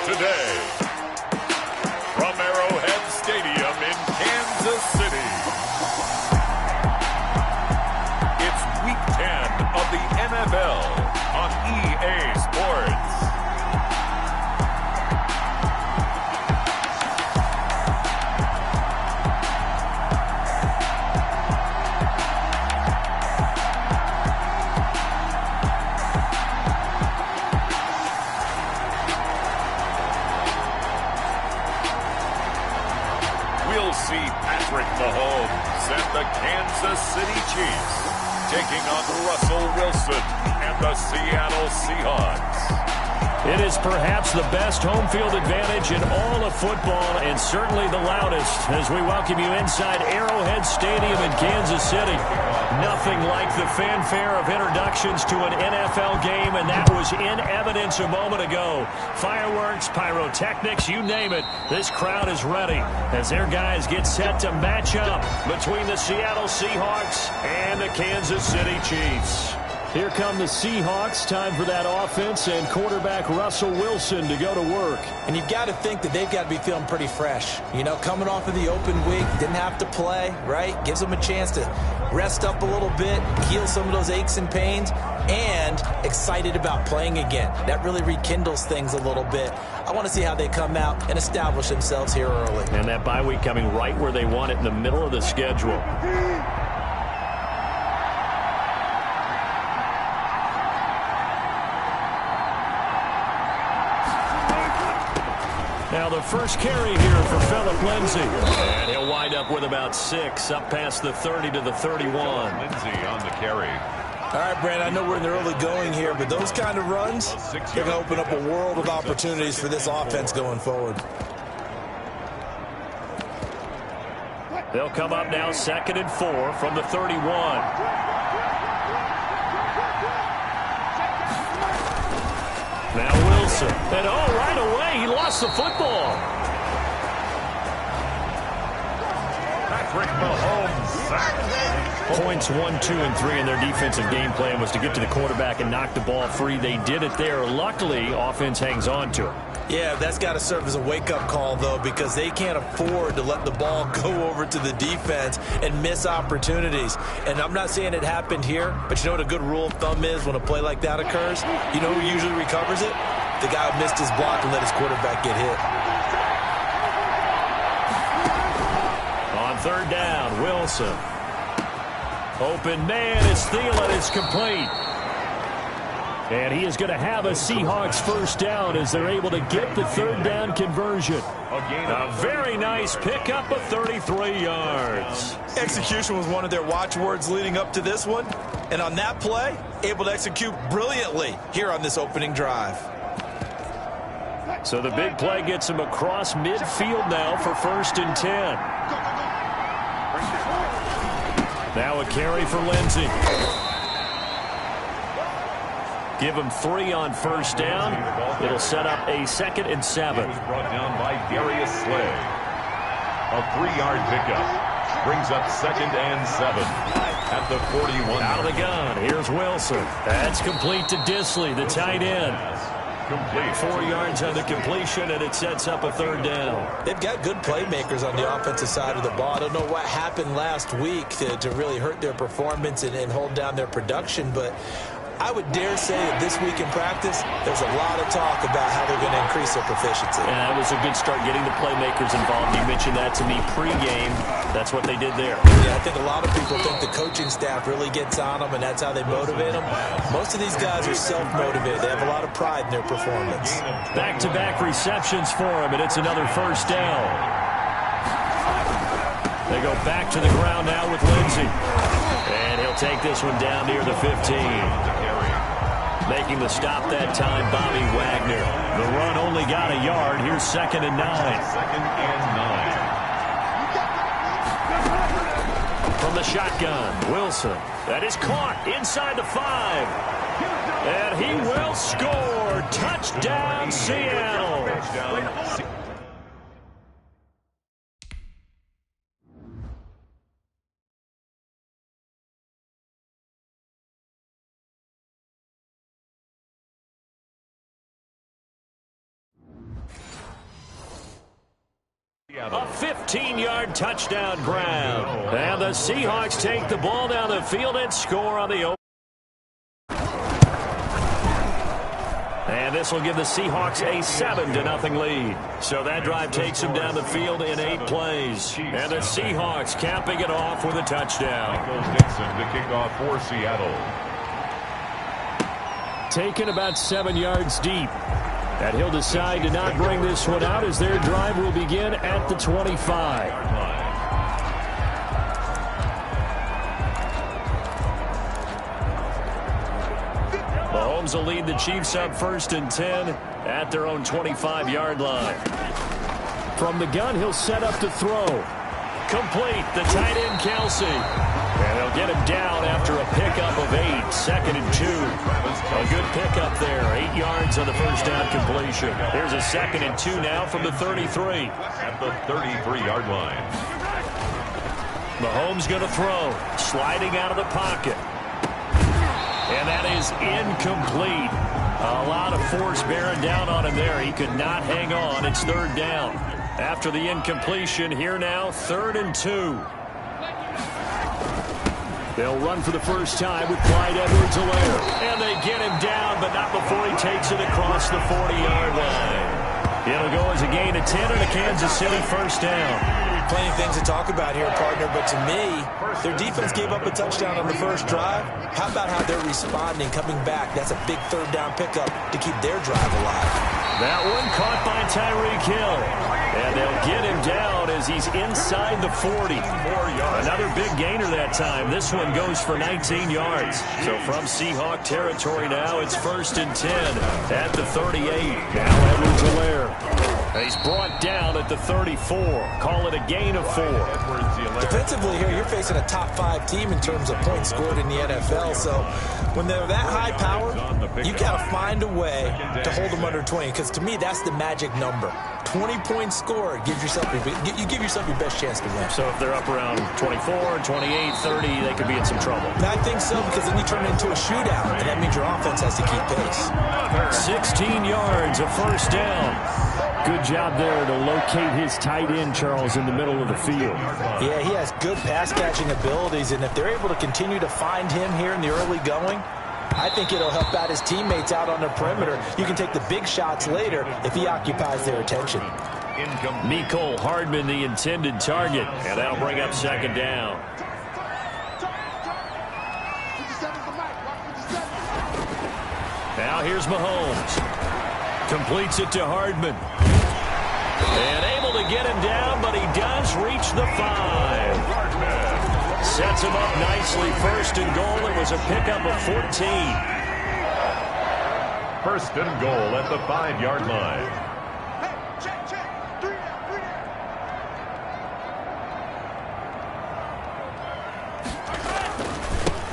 today, from Arrowhead Stadium in Kansas City, it's Week 10 of the NFL on EA Sports. We'll see Patrick Mahomes and the Kansas City Chiefs taking on Russell Wilson and the Seattle Seahawks. It is perhaps the best home field advantage in all of football, and certainly the loudest, as we welcome you inside Arrowhead Stadium in Kansas City. Nothing like the fanfare of introductions to an NFL game, and that was in evidence a moment ago. Fireworks, pyrotechnics, you name it. This crowd is ready as their guys get set to match up between the Seattle Seahawks and the Kansas City Chiefs. Here come the Seahawks. Time for that offense and quarterback Russell Wilson to go to work. And you've got to think that they've got to be feeling pretty fresh. You know, coming off of the open week, didn't have to play, right? Gives them a chance to rest up a little bit, heal some of those aches and pains, and excited about playing again. That really rekindles things a little bit. I want to see how they come out and establish themselves here early. And that bye week coming right where they want it, in the middle of the schedule. Now the first carry here for Phillip Lindsay. And he'll wind up with about 6, up past the 30 to the 31. Lindsay on the carry. All right, Brand, I know we're in the early going here, but those kind of runs, they're going to open up a world of opportunities for this offense going forward. They'll come up now 2nd and 4 from the 31. Now Wilson. And right away, he lost the football. Patrick Mahomes sacked. Points 1, 2, and 3 in their defensive game plan was to get to the quarterback and knock the ball free. They did it there. Luckily, offense hangs on to it. Yeah, that's got to serve as a wake-up call, though, because they can't afford to let the ball go over to the defense and miss opportunities. And I'm not saying it happened here, but you know what a good rule of thumb is when a play like that occurs? You know who usually recovers it? The guy who missed his block and let his quarterback get hit. On 3rd down, Wilson. Open man, it's Thielen, it's complete. And he is going to have a Seahawks first down as they're able to get the 3rd down conversion. A very nice pickup of 33 yards. Execution was one of their watchwords leading up to this one. And on that play, able to execute brilliantly here on this opening drive. So the big play gets him across midfield now for 1st and 10. Now a carry for Lindsay. Give him 3 on 1st down. It'll set up a 2nd and 7. It was brought down by Darius Slay. A 3-yard pickup brings up 2nd and 7 at the 41. Out of the gun. Here's Wilson. That's complete to Disley, the tight end. Complete. 4 yards on the completion, and it sets up a 3rd down. They've got good playmakers on the offensive side of the ball. I don't know what happened last week to really hurt their performance and hold down their production, but I would dare say that this week in practice, there's a lot of talk about how they're going to increase their proficiency. And that was a good start getting the playmakers involved. You mentioned that to me pregame. That's what they did there. Yeah, I think a lot of people think the coaching staff really gets on them, and that's how they motivate them. Most of these guys are self-motivated. They have a lot of pride in their performance. Back-to-back receptions for him, and it's another 1st down. They go back to the ground now with Lindsay. And he'll take this one down near the 15. Making the stop that time, Bobby Wagner. The run only got a yard. Here's 2nd and 9. 2nd and 9. From the shotgun, Wilson. That is caught inside the 5. And he will score. Touchdown, Seattle. A 15-yard touchdown grab. And the Seahawks take the ball down the field and score on the open. And this will give the Seahawks a 7-0 lead. So that drive takes them down the field in 8 plays. And the Seahawks capping it off with a touchdown. Michael Dixon to kick off for Seattle. Taken about 7 yards deep. And he'll decide to not bring this one out as their drive will begin at the 25. Mahomes will lead the Chiefs up 1st and 10 at their own 25-yard line. From the gun, he'll set up to throw. Complete, the tight end Kelsey. And they'll get him down after a pickup of 8, 2nd and 2. A good pickup there, 8 yards on the first down completion. Here's a 2nd and 2 now from the 33. At the 33-yard line. Mahomes going to throw, sliding out of the pocket. And that is incomplete. A lot of force bearing down on him there. He could not hang on. It's 3rd down. After the incompletion, here now, 3rd and 2. They'll run for the first time with Clyde Edwards-Helaire. And they get him down, but not before he takes it across the 40-yard line. It'll go as a gain of 10 and a Kansas City first down. Plenty of things to talk about here, partner, but to me, their defense gave up a touchdown on the first drive. How about how they're responding, coming back? That's a big 3rd down pickup to keep their drive alive. That one caught by Tyreek Hill. And they'll get him down as he's inside the 40. Another big gainer that time. This one goes for 19 yards. So from Seahawk territory now, it's 1st and 10 at the 38. Now Edwards-Helaire. He's brought down at the 34. Call it a gain of 4. Defensively here, you're facing a top 5 team in terms of points scored in the NFL. So when they're that high powered, you've got to find a way to hold them under 20. Because to me, that's the magic number. 20 points scored gives yourself you give yourself your best chance to win. So if they're up around 24, 28, 30, they could be in some trouble. And I think so, because then you turn it into a shootout, and that means your offense has to keep pace. 16 yards, a first down. Good job there to locate his tight end, Charles, in the middle of the field. Yeah, he has good pass-catching abilities, and if they're able to continue to find him here in the early going, I think it'll help out his teammates out on the perimeter. You can take the big shots later if he occupies their attention. Mecole Hardman, the intended target, and that'll bring up 2nd down. Now here's Mahomes. Completes it to Hardman. And able to get him down, but he does reach the 5. Sets him up nicely. 1st and goal. It was a pickup of 14. 1st and goal at the 5-yard line.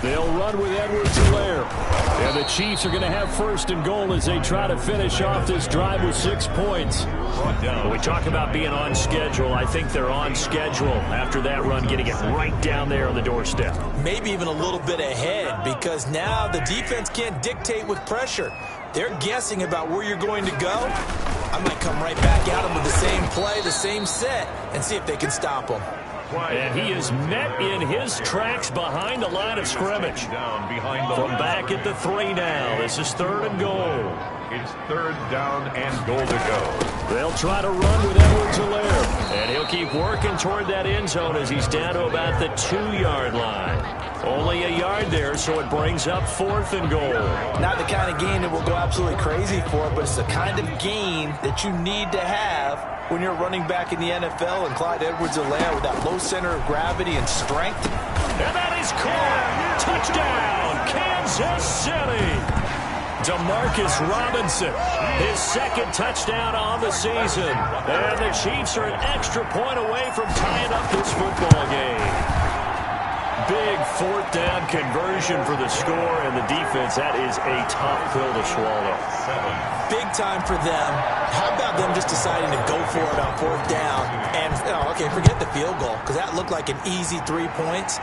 They'll run with Edwards-Helaire. And the Chiefs are going to have 1st and goal as they try to finish off this drive with 6 points. When we talk about being on schedule, I think they're on schedule after that run, getting it right down there on the doorstep. Maybe even a little bit ahead, because now the defense can't dictate with pressure. They're guessing about where you're going to go. I might come right back at them with the same play, the same set, and see if they can stop them. And he is met in his tracks behind the line of scrimmage. From back at the 3 now. This is 3rd and goal. It's 3rd down and goal to go. They'll try to run with Edwards-Helaire. And he'll keep working toward that end zone as he's down to about the 2-yard line. Only a yard there, so it brings up 4th and goal. Not the kind of gain that we'll go absolutely crazy for, but it's the kind of gain that you need to have when you're running back in the NFL, and Clyde Edwards-Helaire with that low center of gravity and strength. And that is caught. Touchdown, Kansas City. Demarcus Robinson, his 2nd touchdown on the season. And the Chiefs are an extra point away from tying up this football game. Big 4th down conversion for the score, and the defense, that is a tough pill to swallow. Big time for them. How about them just deciding to go for it on 4th down? And, okay, forget the field goal, because that looked like an easy 3 points.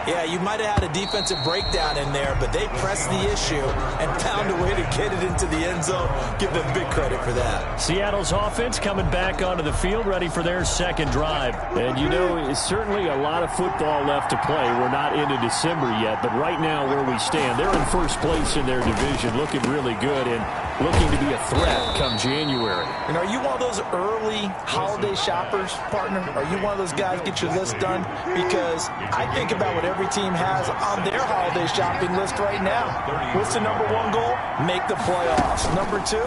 Yeah, you might have had a defensive breakdown in there, but they pressed the issue and found a way to get it into the end zone. Give them big credit for that. Seattle's offense coming back onto the field, ready for their second drive. And, you know, it's certainly a lot of football left to play. We're not into December yet, but right now where we stand, they're in first place in their division, looking really good and looking to be a threat come January. And are you one of those early holiday shoppers, partner? Are you one of those guys get your list done? Because I think about what every team has on their holiday shopping list right now. What's the number one goal? Make the playoffs. Number two,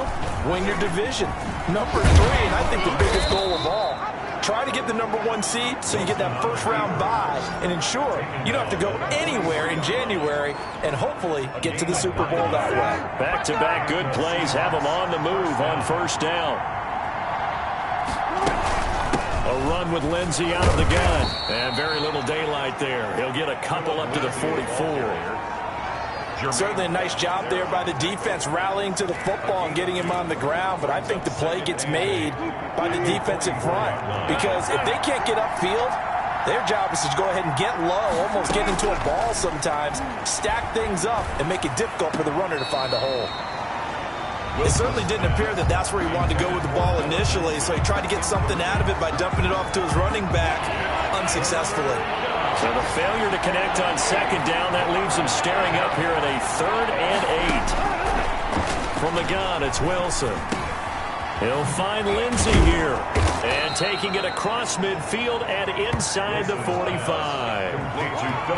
win your division. Number three, and I think the biggest goal of all, try to get the number one seed so you get that first round bye and ensure you don't have to go anywhere in January and hopefully get to the Super Bowl that way. Back-to-back good plays have them on the move on first down. A run with Lindsey out of the gun. And very little daylight there. He'll get a couple up to the 44. Certainly a nice job there by the defense rallying to the football and getting him on the ground, but I think the play gets made by the defensive front because if they can't get upfield, their job is to go ahead and get low, almost get into a ball sometimes, stack things up, and make it difficult for the runner to find a hole. It certainly didn't appear that that's where he wanted to go with the ball initially, so he tried to get something out of it by dumping it off to his running back unsuccessfully. So the failure to connect on second down, that leaves him staring up here at a 3rd and 8. From the gun, it's Wilson. He'll find Lindsey here. And taking it across midfield and inside the 45.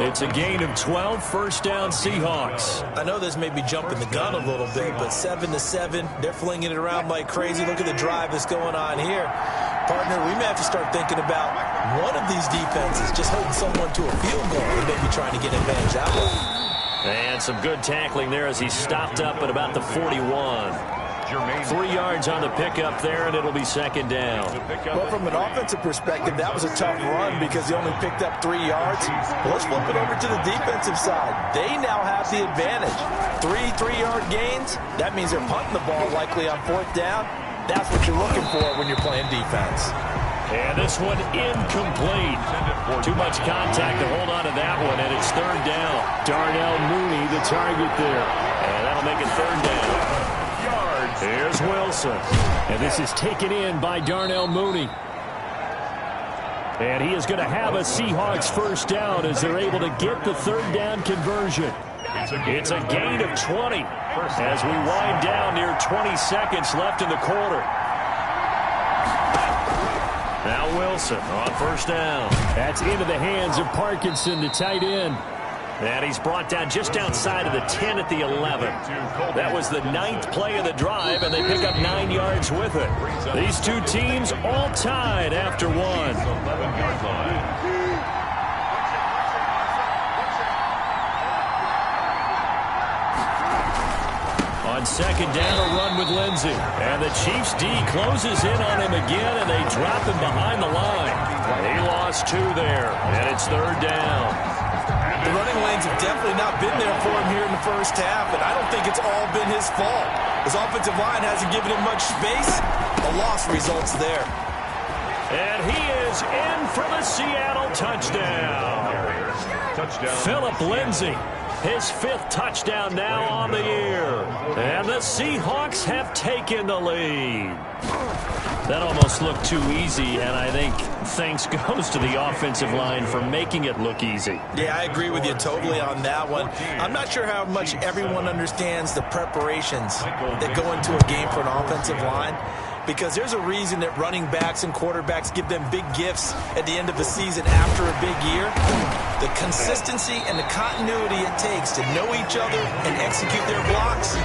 It's a gain of 12, first down Seahawks. I know this may be jumping the gun a little bit, but 7-7, they're flinging it around like crazy. Look at the drive that's going on here. Partner, we may have to start thinking about one of these defenses just holding someone to a field goal and maybe trying to get advantage that way. And some good tackling there as he stopped up at about the 41. 3 yards on the pickup there, and it'll be second down. Well, from an offensive perspective, that was a tough run because he only picked up 3 yards. Well, let's flip it over to the defensive side. They now have the advantage. 3-3-yard gains, that means they're punting the ball likely on 4th down. That's what you're looking for when you're playing defense. And this one incomplete. Too much contact to hold on to that one, and it's 3rd down. Darnell Mooney, the target there. And that'll make it 3rd down. Here's Wilson. And this is taken in by Darnell Mooney. And he is going to have a Seahawks first down as they're able to get the 3rd down conversion. It's a gain of 20 as we wind down near 20 seconds left in the quarter. Now Wilson on first down. That's into the hands of Parkinson, the tight end. And he's brought down just outside of the 10 at the 11. That was the 9th play of the drive, and they pick up 9 yards with it. These two teams all tied after one. On second down, a run with Lindsey. And the Chiefs D closes in on him again, and they drop him behind the line. He lost 2 there, and it's 3rd down. The running lanes have definitely not been there for him here in the first half, and I don't think it's all been his fault. His offensive line hasn't given him much space. A loss results there. And he is in for the Seattle touchdown. Phillip Lindsey, his 5th touchdown now on the year. And the Seahawks have taken the lead. That almost looked too easy, and I think thanks goes to the offensive line for making it look easy. Yeah, I agree with you totally on that one. I'm not sure how much everyone understands the preparations that go into a game for an offensive line, because there's a reason that running backs and quarterbacks give them big gifts at the end of a season after a big year. The consistency and the continuity it takes to know each other and execute their blocks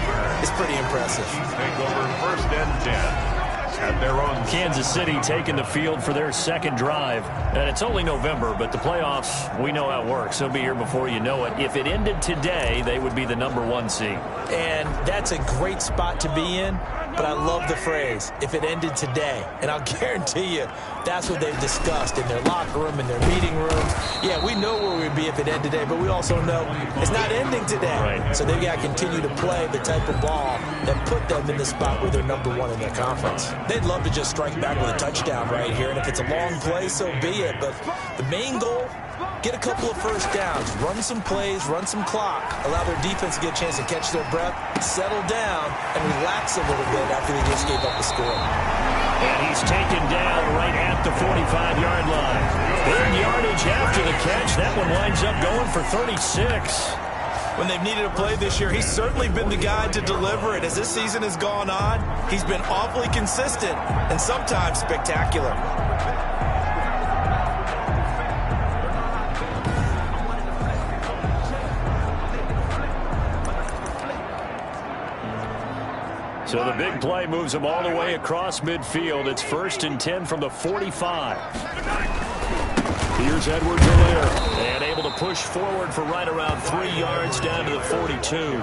is pretty impressive. Take over 1st and 10. At their own. Kansas City taking the field for their second drive. And it's only November, but the playoffs, we know how it works. They'll be here before you know it. If it ended today, they would be the number 1 seed. And that's a great spot to be in. But I love the phrase, if it ended today. And I'll guarantee you, that's what they've discussed in their locker room, in their meeting rooms. Yeah, we know where we'd be if it ended today, but we also know it's not ending today. Right. So they've got to continue to play the type of ball that put them in the spot where they're number 1 in their conference. They'd love to just strike back with a touchdown right here, and if it's a long play, so be it. But the main goal Get a couple of first downs, run some plays, run some clock, allow their defense to get a chance to catch their breath, settle down, and relax a little bit after they just gave up the score. And he's taken down right at the 45-yard line. Big yardage after the catch. That one winds up going for 36. When they've needed a play this year, he's certainly been the guy to deliver it. As this season has gone on, he's been awfully consistent and sometimes spectacular. So the big play moves him all the way across midfield. It's 1st and 10 from the 45. Here's Edwards-Helaire, and able to push forward for right around 3 yards down to the 42.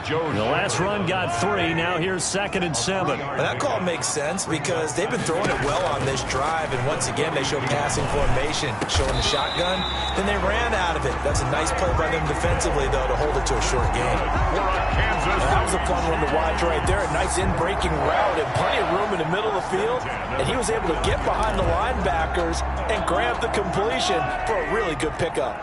The last run got 3. Now here's 2nd and 7. Well, that call makes sense because they've been throwing it well on this drive, and once again they show passing formation, showing the shotgun. Then they ran out of it. That's a nice play by them defensively, though, to hold it to a short game. That was a fun one to watch right there. A nice in-breaking route and plenty of room in the middle of the field, and he was able to get behind the linebackers and grab the completion for a really good pickup.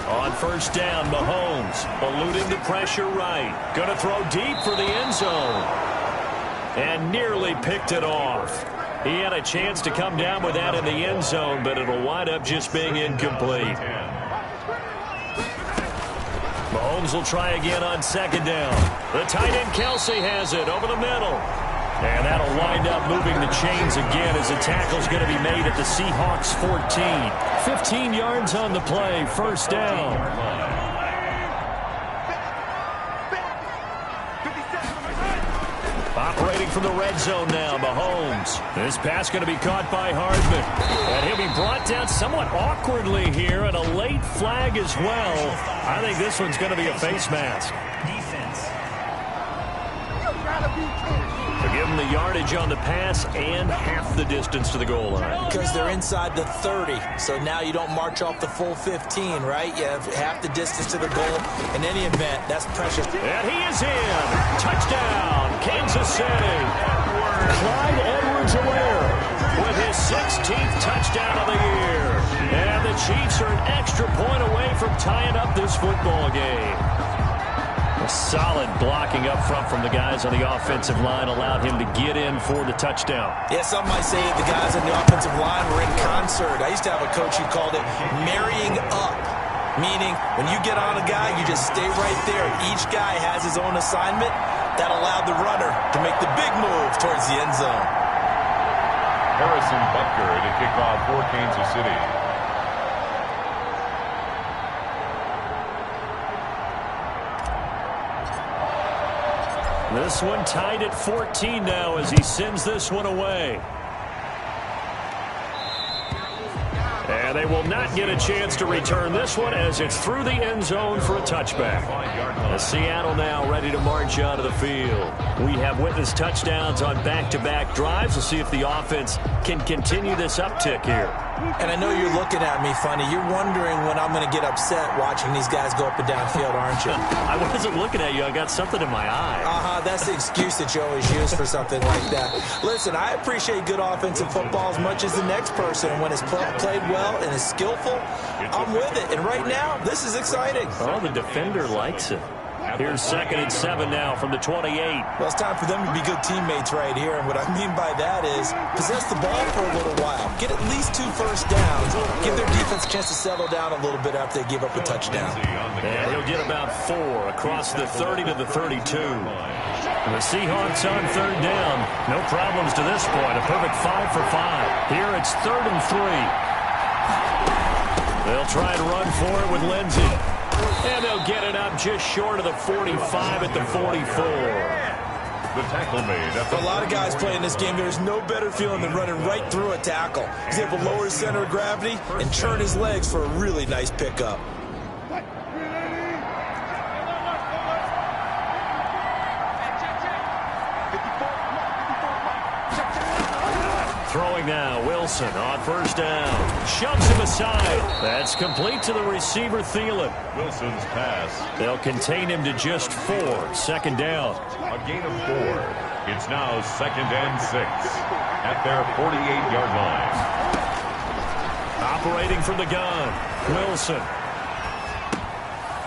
On 1st down, Mahomes eluding the pressure right. Going to throw deep for the end zone. And nearly picked it off. He had a chance to come down with that in the end zone, but it'll wind up just being incomplete. Mahomes will try again on 2nd down. The tight end Kelsey has it over the middle. And that'll wind up moving the chains again as the tackle's going to be made at the Seahawks 14. 15 yards on the play, 1st down. Operating from the red zone now, Mahomes. This pass going to be caught by Hardman. And he'll be brought down somewhat awkwardly here, and a late flag as well. I think this one's going to be a face mask. Give them the yardage on the pass and half the distance to the goal line. Because they're inside the 30, so now you don't march off the full 15, right? You have half the distance to the goal. In any event, that's precious. And he is in. Touchdown, Kansas City. Clyde Edwards-Helaire with his 16th touchdown of the year. And the Chiefs are an extra point away from tying up this football game. A solid blocking up front from the guys on the offensive line allowed him to get in for the touchdown. Yeah, some might say the guys on the offensive line were in concert. I used to have a coach who called it marrying up, meaning when you get on a guy, you just stay right there. Each guy has his own assignment. That allowed the runner to make the big move towards the end zone. Harrison Butker to kick off for Kansas City. This one tied at 14 now as he sends this one away. And they will not get a chance to return this one as it's through the end zone for a touchback. As Seattle now ready to march out of the field. We have witnessed touchdowns on back-to-back drives. We'll see if the offense can continue this uptick here. And I know you're looking at me funny. You're wondering when I'm going to get upset watching these guys go up and down field, aren't you? I wasn't looking at you. I got something in my eye. That's the excuse that you always use for something like that. Listen, I appreciate good offensive football as much as the next person. And when it's played well and is skillful, I'm with it. And right now, this is exciting. Oh, the defender likes it. Here's 2nd and 7 now from the 28. Well, it's time for them to be good teammates right here. And what I mean by that is possess the ball for a little while. Get at least 2 first downs. Give their defense a chance to settle down a little bit after they give up a touchdown. And he'll get about 4 across the 30 to the 32. And the Seahawks on 3rd down. No problems to this point. A perfect 5 for 5. Here it's 3rd and 3. They'll try and run for it with Lindsey. And they'll get it up just short of the 45 at the 44. The tackle made. For a lot of guys playing this game, there's no better feeling than running right through a tackle. He's able to lower his center of gravity and turn his legs for a really nice pickup. Throwing now, Wilson on 1st down. Shoves him aside. That's complete to the receiver, Thielen. Wilson's pass. They'll contain him to just 4. 2nd down. A gain of 4. It's now 2nd and 6 at their 48-yard line. Operating from the gun, Wilson.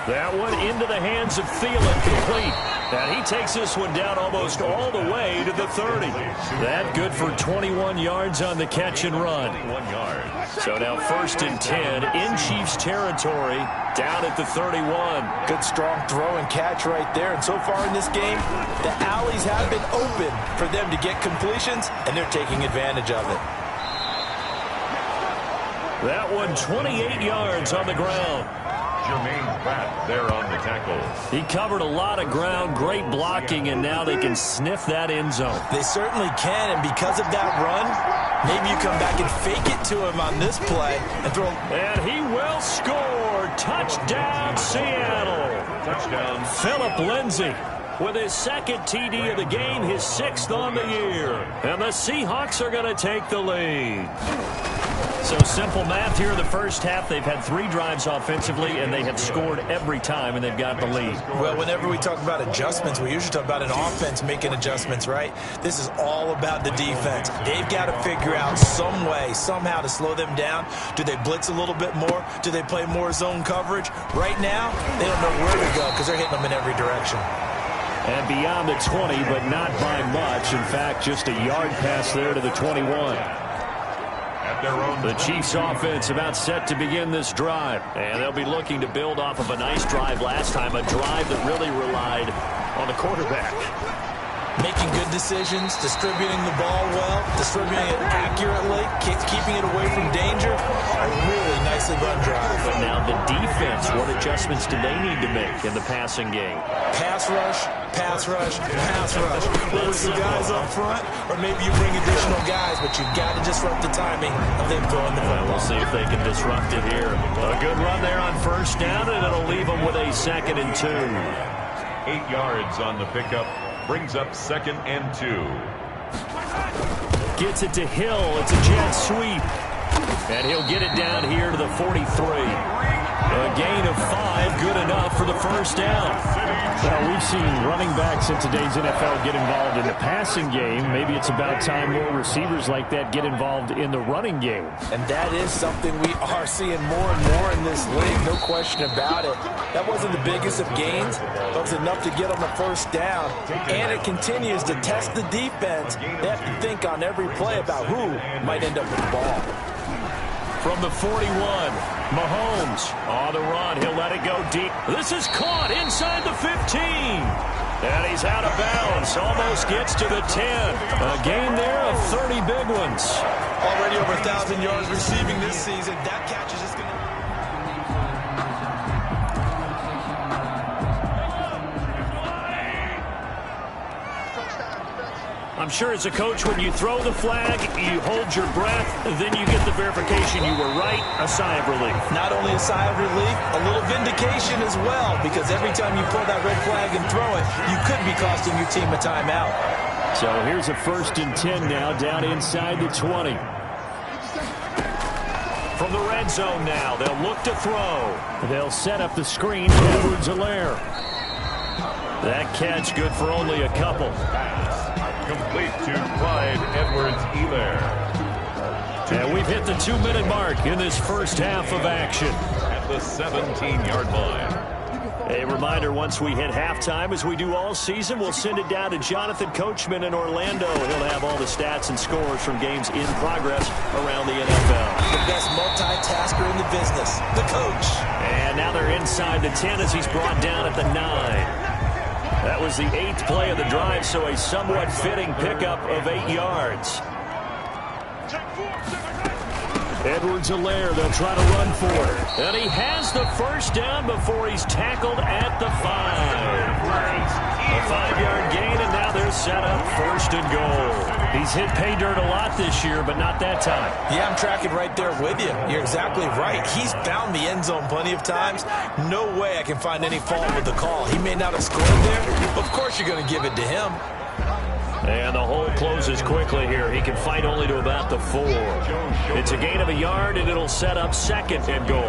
That one into the hands of Thielen, complete. And he takes this one down almost all the way to the 30. That good for 21 yards on the catch and run. 1 yard. So now 1st and 10 in Chiefs territory, down at the 31. Good strong throw and catch right there. And so far in this game, the alleys have been open for them to get completions, and they're taking advantage of it. That one 28 yards on the ground. Jermaine Pratt there on the tackle. He covered a lot of ground, great blocking, and now they can sniff that end zone. They certainly can, and because of that run, maybe you come back and fake it to him on this play and throw. And he will score. Touchdown, Seattle. Touchdown. Philip Lindsay with his 2nd TD of the game, his 6th on the year. And the Seahawks are going to take the lead. So simple math here in the first half. They've had 3 drives offensively, and they have scored every time, and they've got the lead. Well, whenever we talk about adjustments, we usually talk about an offense making adjustments, right? This is all about the defense. They've got to figure out some way, somehow to slow them down. Do they blitz a little bit more? Do they play more zone coverage? Right now, they don't know where to go because they're hitting them in every direction. And beyond the 20, but not by much. In fact, just a yard pass there to the 21. The Chiefs offense about set to begin this drive. And they'll be looking to build off of a nice drive last time, a drive that really relied on the quarterback. Making good decisions, distributing the ball well, distributing it accurately, keeping it away from danger. A really nicely run drive. But now the defense, what adjustments do they need to make in the passing game? Pass rush, pass rush, pass rush. Whether it's the guys up front or maybe you bring additional guys, but you've got to disrupt the timing of them throwing the football. We'll see if they can disrupt it here. A good run there on 1st down, and it'll leave them with a 2nd and 2. 8 yards on the pickup. Brings up 2nd and 2. Gets it to Hill. It's a jet sweep. And he'll get it down here to the 43. A gain of 5, good enough for the 1st down. Well, we've seen running backs in today's NFL get involved in the passing game. Maybe it's about time more receivers like that get involved in the running game. And that is something we are seeing more and more in this league, no question about it. That wasn't the biggest of gains, but it was enough to get on the 1st down. And it continues to test the defense. They have to think on every play about who might end up with the ball. From the 41, Mahomes on the run. He'll let it go deep. This is caught inside the 15. And he's out of bounds. Almost gets to the 10. A gain there of 30 big ones. Already over 1,000 yards receiving this season. That catch is just going to... I'm sure as a coach, when you throw the flag, you hold your breath, then you get the verification you were right, a sigh of relief. Not only a sigh of relief, a little vindication as well, because every time you pull that red flag and throw it, you could be costing your team a timeout. So here's a 1st and 10 now, down inside the 20. From the red zone now, they'll look to throw. They'll set up the screen to Edwards-Helaire. That catch good for only a couple. Complete to Clyde Edwards-Helaire. And we've hit the 2-minute mark in this first half of action. At the 17-yard line. A reminder, once we hit halftime, as we do all season, we'll send it down to Jonathan Coachman in Orlando. He'll have all the stats and scores from games in progress around the NFL. The best multitasker in the business, the coach. And now they're inside the 10 as he's brought down at the 9. That was the 8th play of the drive, so a somewhat fitting pickup of 8 yards. Edwards-Helaire, they'll try to run for it. And he has the 1st down before he's tackled at the 5. A 5-yard gain, and now they're set up 1st and goal. He's hit pay dirt a lot this year, but not that time. Yeah, I'm tracking right there with you. You're exactly right. He's found the end zone plenty of times. No way I can find any fault with the call. He may not have scored there. Of course you're going to give it to him. And the hole closes quickly here. He can fight only to about the 4. It's a gain of a yard, and it'll set up 2nd and goal.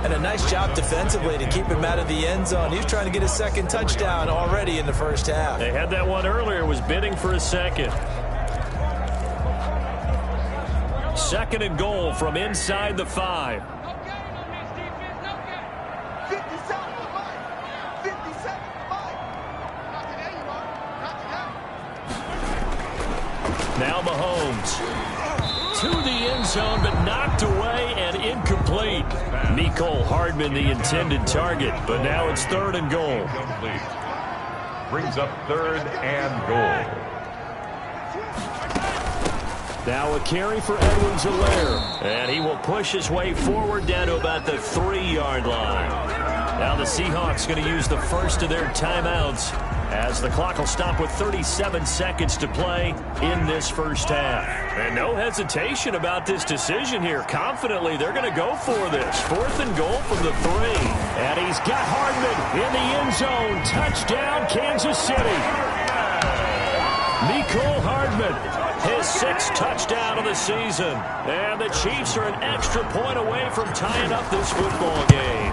And a nice job defensively to keep him out of the end zone. He's trying to get his 2nd touchdown already in the first half. They had that one earlier with was bidding for a second. 2nd and goal from inside the 5. Now Mahomes to the end zone, but knocked away and incomplete. Mecole Hardman, the intended target, but now it's 3rd and goal. Brings up 3rd and goal. Now a carry for Edwards-Helaire, and he will push his way forward down to about the 3-yard line. Now the Seahawks going to use the first of their timeouts, as the clock will stop with 37 seconds to play in this first half. And no hesitation about this decision here. Confidently, they're going to go for this. 4th and goal from the 3. And he's got Hardman in the end zone. Touchdown, Kansas City. Mecole Hardman, his 6th touchdown of the season. And the Chiefs are an extra point away from tying up this football game.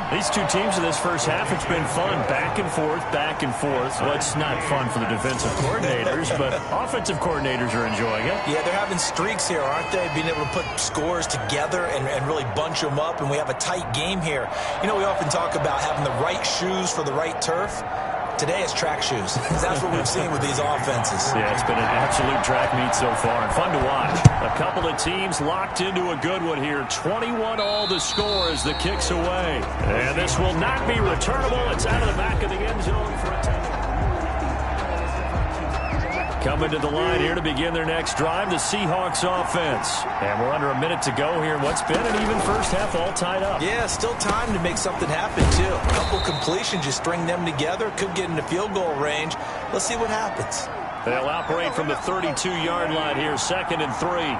These two teams in this first half, it's been fun. Back and forth, back and forth. Well, it's not fun for the defensive coordinators, but offensive coordinators are enjoying it. Yeah, they're having streaks here, aren't they? Being able to put scores together and really bunch them up, and we have a tight game here. You know, we often talk about having the right shoes for the right turf. Today it's track shoes. That's what we've seen with these offenses. Yeah, it's been an absolute track meet so far, and fun to watch. A couple of teams locked into a good one here. 21-all the score as the kick's away. And this will not be returnable. It's out of the back of the end zone for a touchdown. Coming to the line here to begin their next drive, the Seahawks offense. And we're under a minute to go here in what's been an even first half, all tied up. Yeah, still time to make something happen, too. A couple completions, you string them together, could get into field goal range. Let's see what happens. They'll operate from the 32-yard line here, 2nd and 3.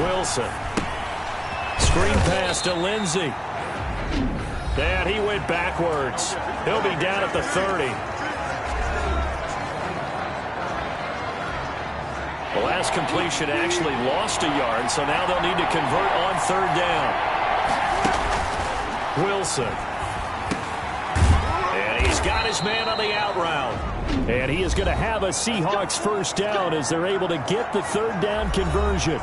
Wilson. Screen pass to Lindsey. And he went backwards. He'll be down at the 30. The last completion actually lost a yard, so now they'll need to convert on 3rd down. Wilson. And he's got his man on the out route. And he is going to have a Seahawks first down as they're able to get the 3rd down conversion.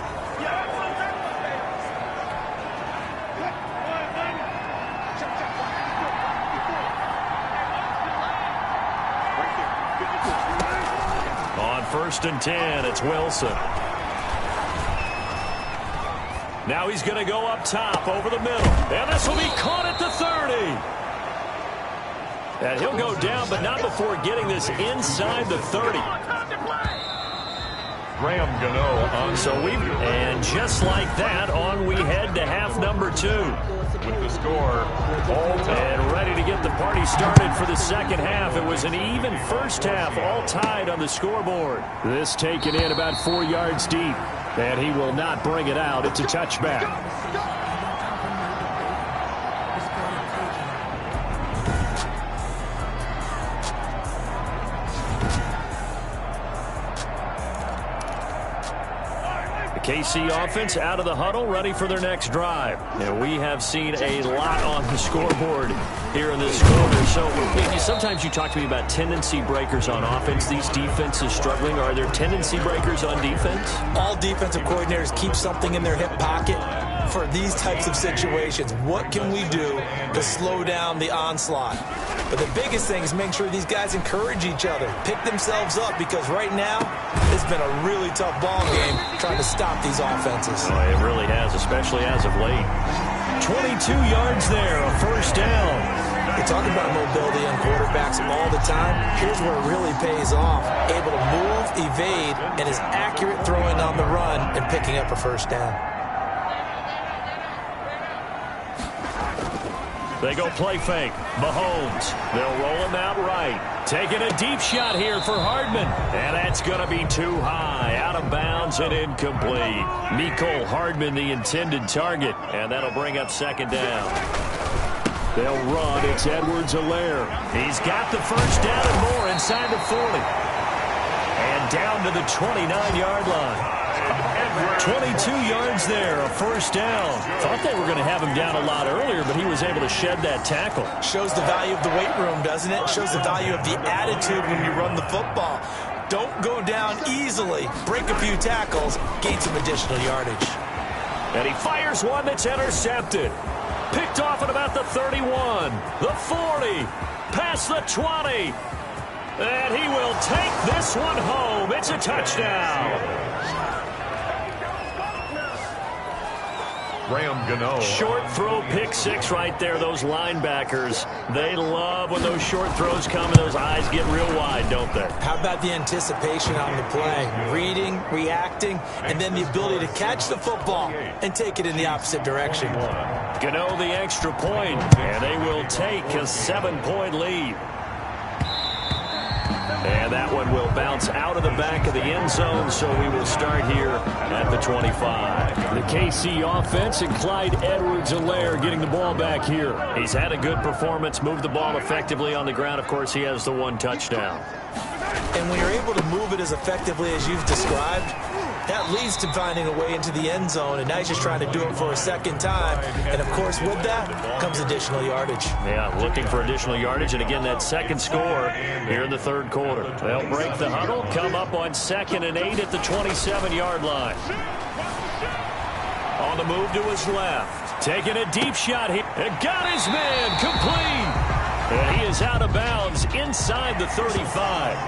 On 1st and 10, it's Wilson. Now he's going to go up top over the middle. And this will be caught at the 30. And he'll go down, but not before getting this inside the 30. Graham Gano on. And just like that, on we head to half number 2. With the score all tied. And ready to get the party started for the second half. It was an even first half, all tied on the scoreboard. This taken in about 4 yards deep. And he will not bring it out. It's a touchback. KC offense out of the huddle, ready for their next drive. And we have seen a lot on the scoreboard here in this quarter. So sometimes you talk to me about tendency breakers on offense. These defenses struggling. Are there tendency breakers on defense? All defensive coordinators keep something in their hip pocket for these types of situations. What can we do to slow down the onslaught? But the biggest thing is make sure these guys encourage each other, pick themselves up, because right now it's been a really tough ball game trying to stop these offenses. Oh, it really has, especially as of late. 22 yards there, a first down. We talk about mobility on quarterbacks all the time. Here's where it really pays off. Able to move, evade, and is accurate throwing on the run and picking up a first down. They go play fake. Mahomes. They'll roll him out right. Taking a deep shot here for Hardman. And that's going to be too high. Out of bounds and incomplete. Mecole Hardman, the intended target. And that'll bring up 2nd down. They'll run. It's Edwards-Helaire. He's got the first down and more inside the 40. And down to the 29-yard line. 22 yards there, a first down. Thought they were going to have him down a lot earlier, but he was able to shed that tackle. Shows the value of the weight room, doesn't it? Shows the value of the attitude when you run the football. Don't go down easily. Break a few tackles, gain some additional yardage. And he fires one that's intercepted. Picked off at about the 31, the 40, past the 20. And he will take this one home. It's a touchdown. Short throw, pick six right there. Those linebackers, they love when those short throws come and those eyes get real wide, don't they? How about the anticipation on the play? Reading, reacting, and then the ability to catch the football and take it in the opposite direction. Gano the extra point, and they will take a 7-point lead. And that one will bounce out of the back of the end zone, so we will start here at the 25. The KC offense and Clyde Edwards-Helaire getting the ball back here. He's had a good performance, moved the ball effectively on the ground. Of course, he has the one touchdown. And when you're able to move it as effectively as you've described, that leads to finding a way into the end zone, and now he's just trying to do it for a second time. And, of course, with that comes additional yardage. Yeah, looking for additional yardage, and again, that second score here in the third quarter. They'll break the huddle, come up on 2nd and 8 at the 27-yard line. On the move to his left, taking a deep shot here, and got his man complete. And he is out of bounds inside the 35.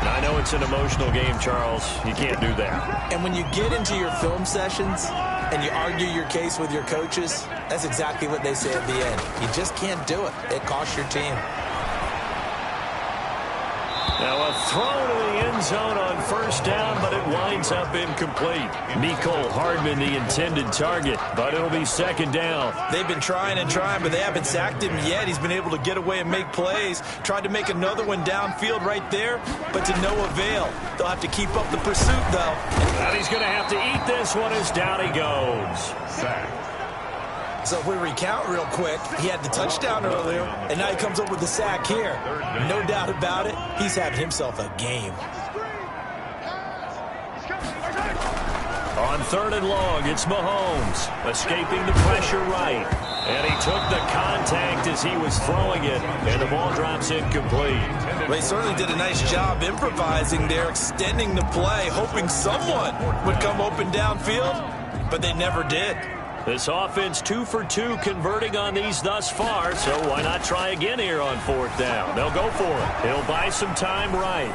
I know it's an emotional game, Charles. You can't do that. And when you get into your film sessions and you argue your case with your coaches, that's exactly what they say at the end. You just can't do it. It costs your team. Now a throw to the end zone on first down, but it winds up incomplete. Mecole Hardman, the intended target, but it'll be second down. They've been trying and trying, but they haven't sacked him yet. He's been able to get away and make plays. Tried to make another one downfield right there, but to no avail. They'll have to keep up the pursuit, though. And he's going to have to eat this one as down he goes. Sack. So if we recount real quick, he had the touchdown earlier, and now he comes up with the sack here. No doubt about it, he's having himself a game. On 3rd and long, it's Mahomes escaping the pressure right. And he took the contact as he was throwing it, and the ball drops incomplete. Well, he certainly did a nice job improvising there, extending the play, hoping someone would come open downfield, but they never did. This offense 2 for 2 converting on these thus far, so why not try again here on 4th down? They'll go for it. He'll buy some time right.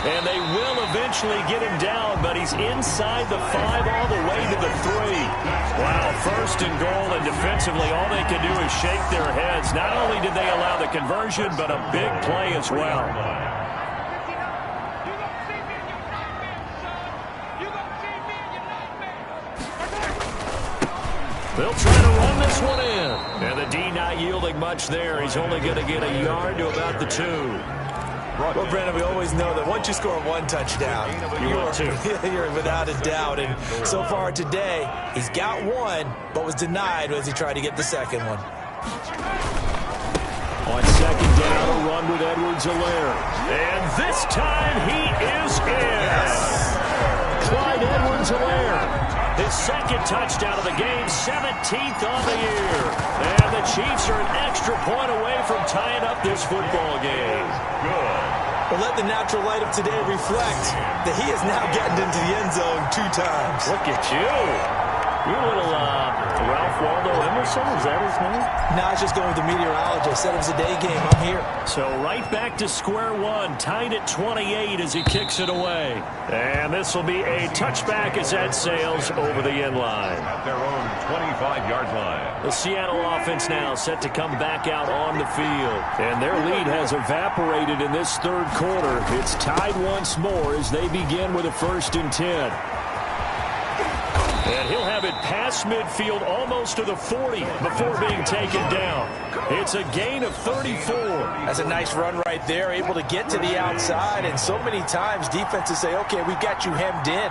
And they will eventually get him down, but he's inside the 5 all the way to the 3. Wow, 1st and goal, and defensively all they can do is shake their heads. Not only did they allow the conversion, but a big play as well. They'll try to run this one in. And the D not yielding much there. He's only going to get a yard to about the 2. Well, Brandon, we always know that once you score one touchdown, you're without a doubt. And so far today, he's got one, but was denied as he tried to get the second one. On 2nd down, a run with Edwards-Helaire. And this time he is in. Yes. Clyde Edwards-Helaire. His 2nd touchdown of the game, 17th on the year. And the Chiefs are an extra point away from tying up this football game. Good. Well, let the natural light of today reflect that he is now getting into the end zone 2 times. Look at you. You little Ralph Waldo Emerson, is that his name? No, I was just going with the meteorologist. Said it was a day game. I'm here. So right back to square one, tied at 28 as he kicks it away. And this will be a touchback as that sails over the end line. At their own 25-yard line. The Seattle offense now set to come back out on the field. And their lead has evaporated in this 3rd quarter. It's tied once more as they begin with a 1st and 10. And he'll have it past midfield almost to the 40 before being taken down. It's a gain of 34. That's a nice run right there, able to get to the outside. And so many times defenses say, okay, we've got you hemmed in.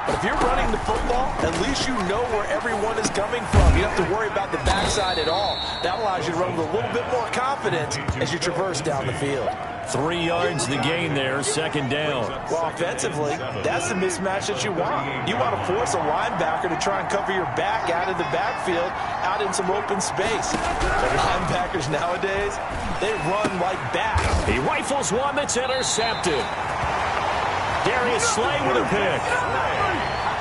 But if you're running the football, at least you know where everyone is coming from. You don't have to worry about the backside at all. That allows you to run with a little bit more confidence as you traverse down the field. 3 yards the gain there, second down. Well, offensively, that's the mismatch that you want. You want to force a linebacker to try and cover your back out of the backfield, out in some open space. The linebackers nowadays, they run like bats. He rifles one that's intercepted. Darius Slay with a pick.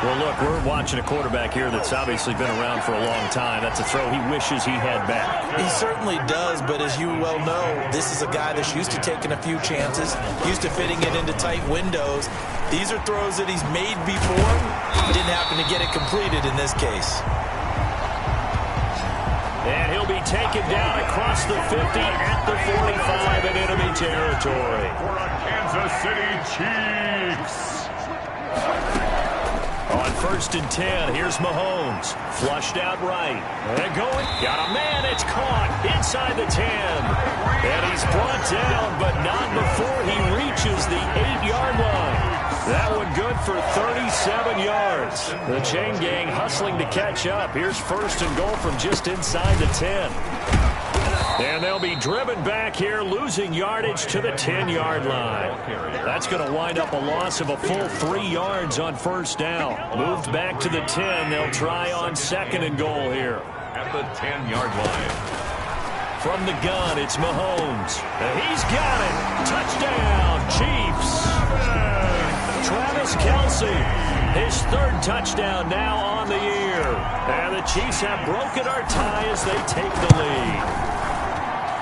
Well, look, we're watching a quarterback here that's obviously been around for a long time. That's a throw he wishes he had back. He certainly does, but as you well know, this is a guy that's used to taking a few chances, used to fitting it into tight windows. These are throws that he's made before. Didn't happen to get it completed in this case. And he'll be taken down across the 50 at the 45 in enemy territory. For the Kansas City Chiefs. On 1st and 10, here's Mahomes. Flushed out right. And going. Got a man. It's caught inside the 10. And he's brought down, but not before he reaches the 8-yard line. That one good for 37 yards. The chain gang hustling to catch up. Here's 1st and goal from just inside the 10. And they'll be driven back here, losing yardage to the 10-yard line. That's going to wind up a loss of a full 3 yards on 1st down. Moved back to the 10. They'll try on 2nd and goal here. At the 10-yard line. From the gun, it's Mahomes. He's got it. Touchdown, Chiefs. Travis Kelce, his 3rd touchdown now on the year. And the Chiefs have broken our tie as they take the lead.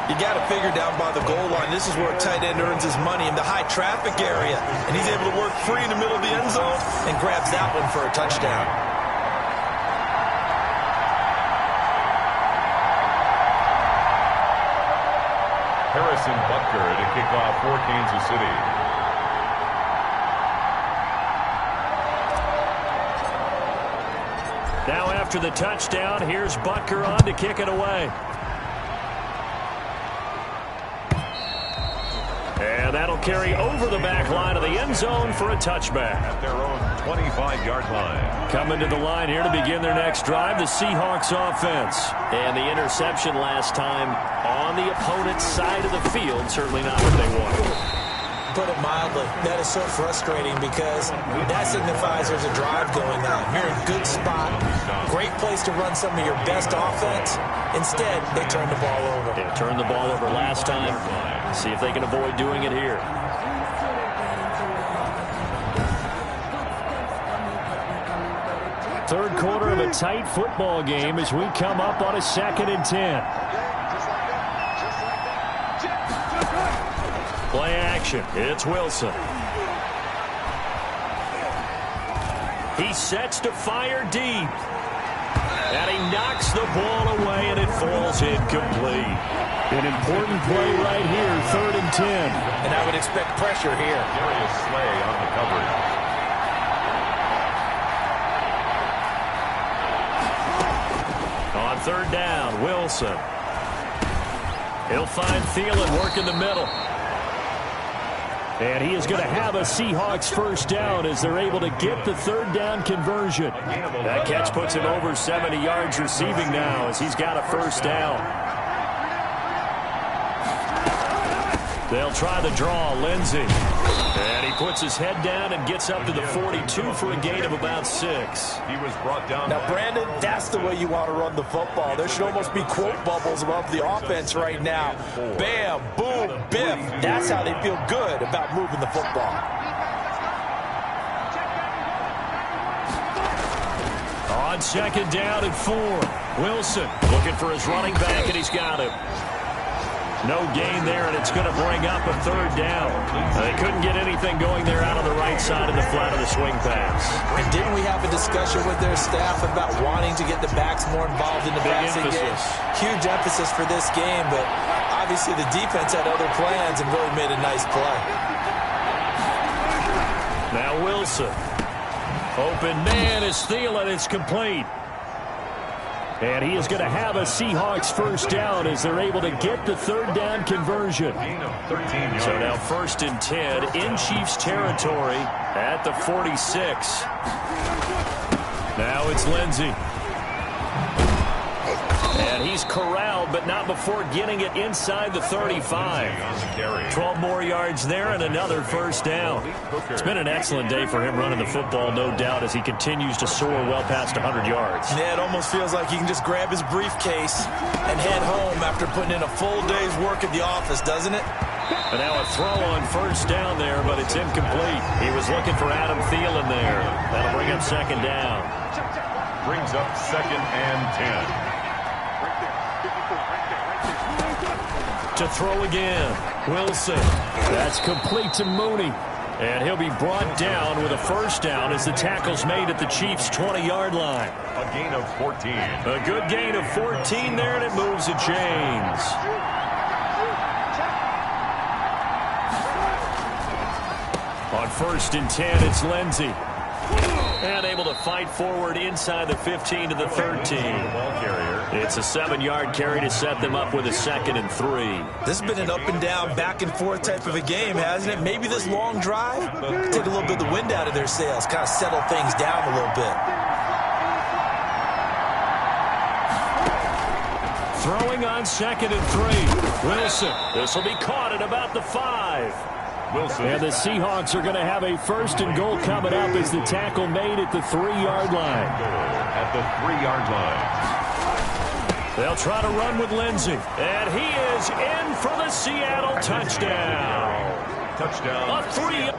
You got to figure down by the goal line. This is where a tight end earns his money, in the high traffic area. And he's able to work free in the middle of the end zone and grabs that one for a touchdown. Harrison Butker to kick off for Kansas City. Now after the touchdown, here's Butker on to kick it away. And that'll carry over the back line of the end zone for a touchback. At their own 25-yard line. Coming to the line here to begin their next drive, the Seahawks offense. And the interception last time on the opponent's side of the field, certainly not what they wanted. Put it mildly, that is so frustrating because that signifies there's a drive going on. You're in a good spot, great place to run some of your best offense. Instead, they turn the ball over. They turned the ball over last time. See if they can avoid doing it here. Third quarter of a tight football game as we come up on a 2nd and 10. Play action. It's Wilson. He sets to fire deep. And he knocks the ball away, and it falls incomplete. An important play right here, 3rd and 10. And I would expect pressure here. Darius Slay on the coverage. On 3rd down, Wilson. He'll find Thielen working the middle. And he is going to have a Seahawks 1st down as they're able to get the 3rd down conversion. That catch puts him over 70 yards receiving now as he's got a 1st down. They'll try the draw, Lindsey. And he puts his head down and gets up to the 42 for a gain of about 6. He was brought down. Now, Brandon, that's the way you want to run the football. There should almost be quote bubbles above the offense right now. Bam, boom, biff. That's how they feel good about moving the football. On 2nd down and 4, Wilson looking for his running back, and he's got him. No gain there, and it's going to bring up a 3rd down. They couldn't get anything going there out on the right side of the flat of the swing pass. And didn't we have a discussion with their staff about wanting to get the backs more involved in the passing game? Huge emphasis for this game, but obviously the defense had other plans and really made a nice play. Now Wilson. Open man is Thielen. It's complete. And he is going to have a Seahawks first down as they're able to get the third down conversion. So now 1st and 10 in Chiefs territory at the 46. Now it's Lindsey. And he's corralled, but not before getting it inside the 35. 12 more yards there and another first down. It's been an excellent day for him running the football, no doubt, as he continues to soar well past 100 yards. Yeah, it almost feels like he can just grab his briefcase and head home after putting in a full day's work at the office, doesn't it? And now a throw on first down there, but it's incomplete. He was looking for Adam Thielen there. That'll bring up 2nd down. Brings up 2nd and 10. To throw again. Wilson. That's complete to Mooney. And he'll be brought down with a first down as the tackle's made at the Chiefs' 20-yard line. A gain of 14. A good gain of 14 there, and it moves the chains. On 1st and 10, it's Lindsey. And able to fight forward inside the 15 to the 13. It's a 7-yard carry to set them up with a 2nd and 3. This has been an up and down, back and forth type of a game, hasn't it? Maybe this long drive, take a little bit of the wind out of their sails, kind of settle things down a little bit. Throwing on 2nd and 3. Wilson. This will be caught at about the 5. Wilson. And the Seahawks are going to have a 1st and goal coming up as the tackle made at the 3-yard line. At the 3-yard line. They'll try to run with Lindsey. And he is in for the Seattle touchdown. Touchdown. A 3.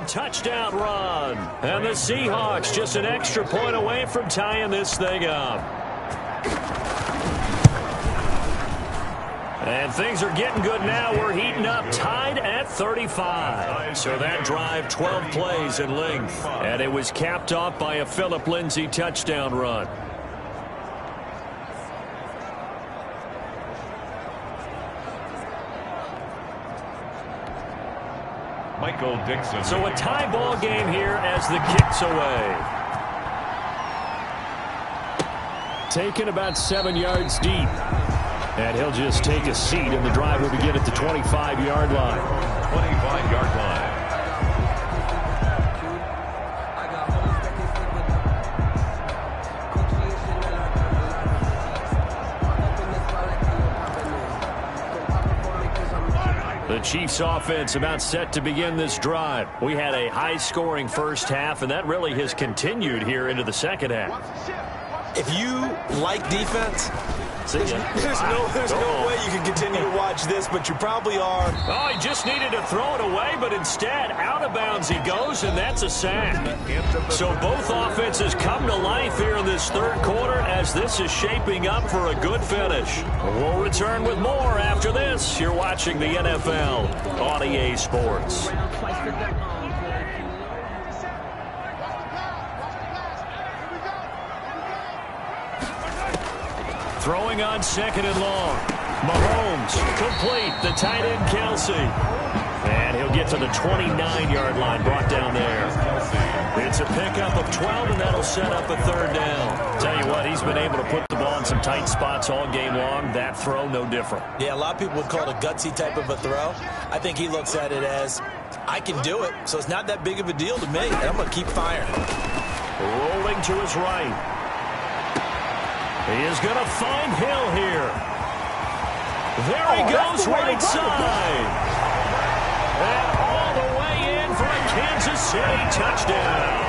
Touchdown run. And the Seahawks just an extra point away from tying this thing up. And things are getting good now. We're heating up, tied at 35. So that drive, 12 plays in length. And it was capped off by a Phillip Lindsay touchdown run. Michael Dixon. So a tie ball game here as the kick's away. Taken about 7 yards deep. And he'll just take a seat, and the drive will begin at the 25-yard line. 25-yard line. The Chiefs offense about set to begin this drive. We had a high-scoring first half, and that really has continued here into the second half. If you like defense, there's no way you can continue to watch this, but you probably are. Oh, he just needed to throw it away, but instead, out of bounds he goes, and that's a sack. So both offenses come to life here in this third quarter as this is shaping up for a good finish. We'll return with more after this. You're watching the NFL on EA Sports. Throwing on 2nd and long. Mahomes complete. The tight end Kelsey. And he'll get to the 29-yard line, brought down there. It's a pickup of 12, and that'll set up a third down. Tell you what, he's been able to put the ball in some tight spots all game long. That throw, no different. Yeah, a lot of people would call it a gutsy type of a throw. I think he looks at it as, I can do it, so it's not that big of a deal to me, and I'm going to keep firing. Rolling to his right. He is going to find Hill here. There he goes, right side. And all the way in for a Kansas City touchdown.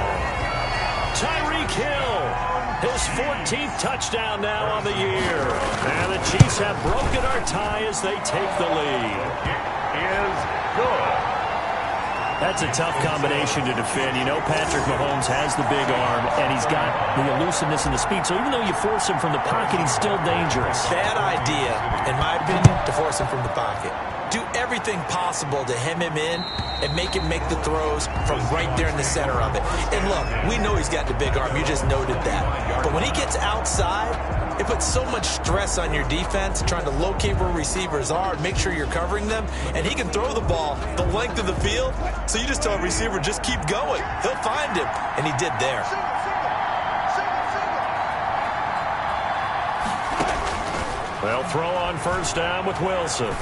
Tyreek Hill, his 14th touchdown now on the year. And the Chiefs have broken our tie as they take the lead. It is good. That's a tough combination to defend. You know, Patrick Mahomes has the big arm, and he's got the elusiveness and the speed. So even though you force him from the pocket, he's still dangerous. Bad idea, in my opinion, to force him from the pocket. do everything possible to hem him in and make him make the throws from right there in the center of it. And look, we know he's got the big arm. You just noted that. But when he gets outside, it puts so much stress on your defense trying to locate where receivers are and make sure you're covering them. And he can throw the ball the length of the field. So you just tell a receiver, just keep going. He'll find him. And he did there. They'll throw on first down with Wilson.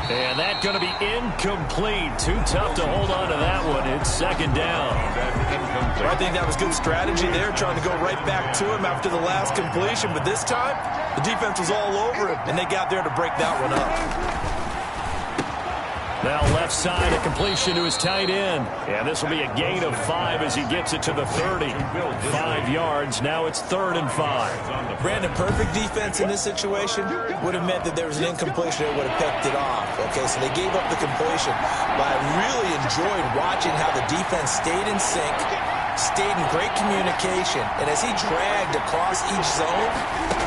And that's going to be incomplete. Too tough to hold on to that one. It's second down. I think that was good strategy there, trying to go right back to him after the last completion. But this time, the defense was all over him, and they got there to break that one up. Now left side, a completion to his tight end. And this will be a gain of 5 as he gets it to the 30. 5 yards. Now it's 3rd and 5. Brandon, perfect defense in this situation would have meant that there was an incompletion that would have picked it off. Okay, so they gave up the completion. But I really enjoyed watching how the defense stayed in sync, stayed in great communication. And as he dragged across each zone,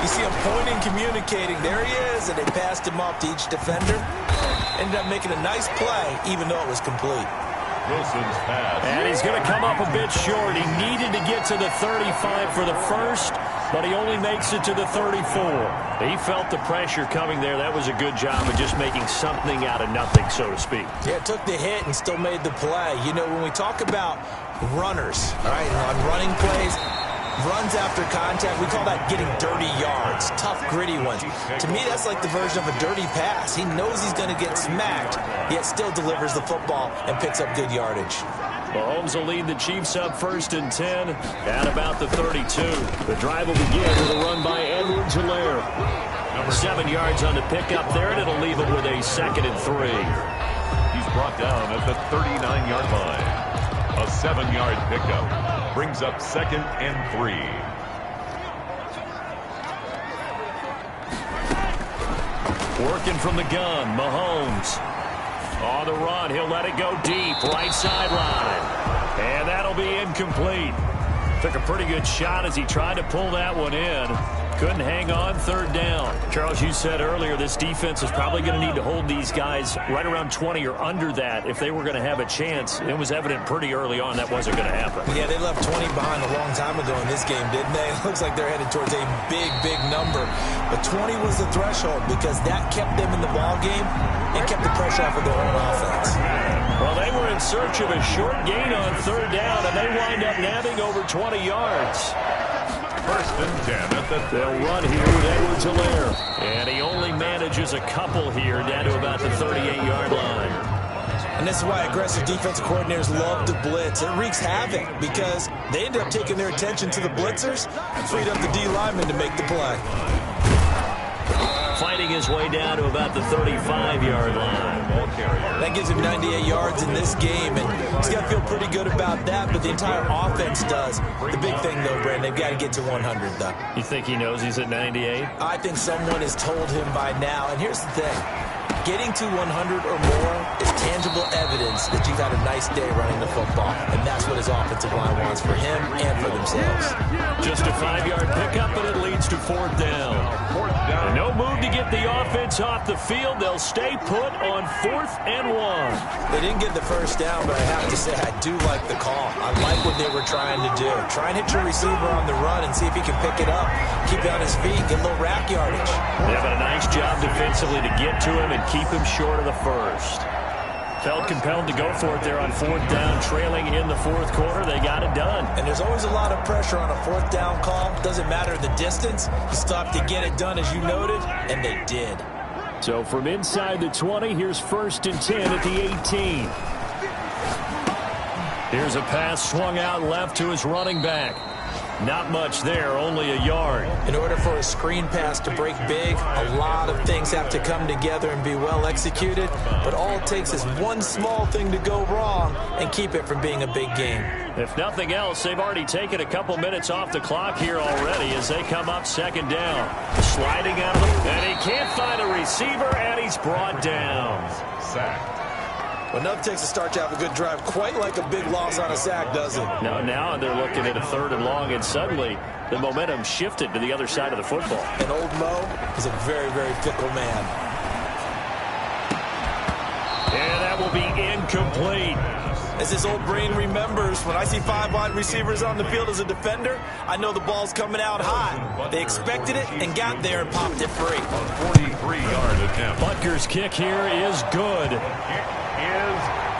you see him pointing, communicating. There he is, and they passed him off to each defender. Ended up making a nice play, even though it was complete. Wilson's pass. And he's going to come up a bit short. He needed to get to the 35 for the first, but he only makes it to the 34. He felt the pressure coming there. That was a good job of just making something out of nothing, so to speak. Yeah, took the hit and still made the play. You know, when we talk about runners, all right, on running plays, runs after contact, we call that getting dirty yards, tough, gritty ones. To me, that's like the version of a dirty pass. He knows he's going to get smacked, yet still delivers the football and picks up good yardage. Mahomes will lead the Chiefs up 1st and 10 at about the 32. The drive will begin with a run by Edwards-Helaire. 7 yards on the pickup there, and it'll leave him with a 2nd and 3. He's brought down at the 39-yard line. A 7-yard pickup brings up 2nd and 3. Working from the gun, Mahomes. On the run, he'll let it go deep, right sideline. And that'll be incomplete. Took a pretty good shot as he tried to pull that one in. Couldn't hang on, 3rd down. Charles, you said earlier this defense is probably going to need to hold these guys right around 20 or under that if they were going to have a chance. It was evident pretty early on that wasn't going to happen. Yeah, they left 20 behind a long time ago in this game, didn't they? It looks like they're headed towards a big, big number. But 20 was the threshold because that kept them in the ball game and kept the pressure off of their own offense. Well, they were in search of a short gain on 3rd down, and they wind up nabbing over 20 yards. 1st and 10 at the... They'll run here with Edwards-Helaire. And he only manages a couple here down to about the 38-yard line. And this is why aggressive defensive coordinators love to blitz. It wreaks havoc because they end up taking their attention to the blitzers, freed up the D lineman to make the play. Fighting his way down to about the 35-yard line. That gives him 98 yards in this game, and he's got to feel pretty good about that, but the entire offense does. The big thing, though, Brandon, they've got to get to 100, though. You think he knows he's at 98? I think someone has told him by now, and here's the thing. Getting to 100 or more is tangible evidence that you've had a nice day running the football, and that's what his offensive line wants for him and for themselves. Just a 5-yard pickup, and it leads to 4th down. And no move to get the offense off the field. They'll stay put on 4th and 1. They didn't get the first down, but I have to say I do like the call. I like what they were trying to do. Try and hit your receiver on the run and see if he can pick it up, keep it on his feet, get a little rack yardage. Yeah, but a nice job defensively to get to him and keep him short of the first. Felt compelled to go for it there on 4th down, trailing in the 4th quarter. They got it done. And there's always a lot of pressure on a 4th down call. Doesn't matter the distance. You stop to get it done, as you noted, and they did. So from inside the 20, here's 1st and 10 at the 18. Here's a pass swung out left to his running back. Not much there, only a yard. In order for a screen pass to break big, a lot of things have to come together and be well executed. But all it takes is one small thing to go wrong and keep it from being a big game. If nothing else, they've already taken a couple minutes off the clock here already as they come up 2nd down. Sliding out of it, and he can't find a receiver, and he's brought down. Sacked. Well, nothing takes a start to have a good drive quite like a big loss on a sack, does it? Now they're looking at a 3rd and long, and suddenly the momentum shifted to the other side of the football. And old Mo is a very, very fickle man. incomplete. As his old brain remembers, when I see 5 wide receivers on the field as a defender, I know the ball's coming out hot. They expected it and got there and popped it free. A 43-yard attempt. Butker's kick here is good.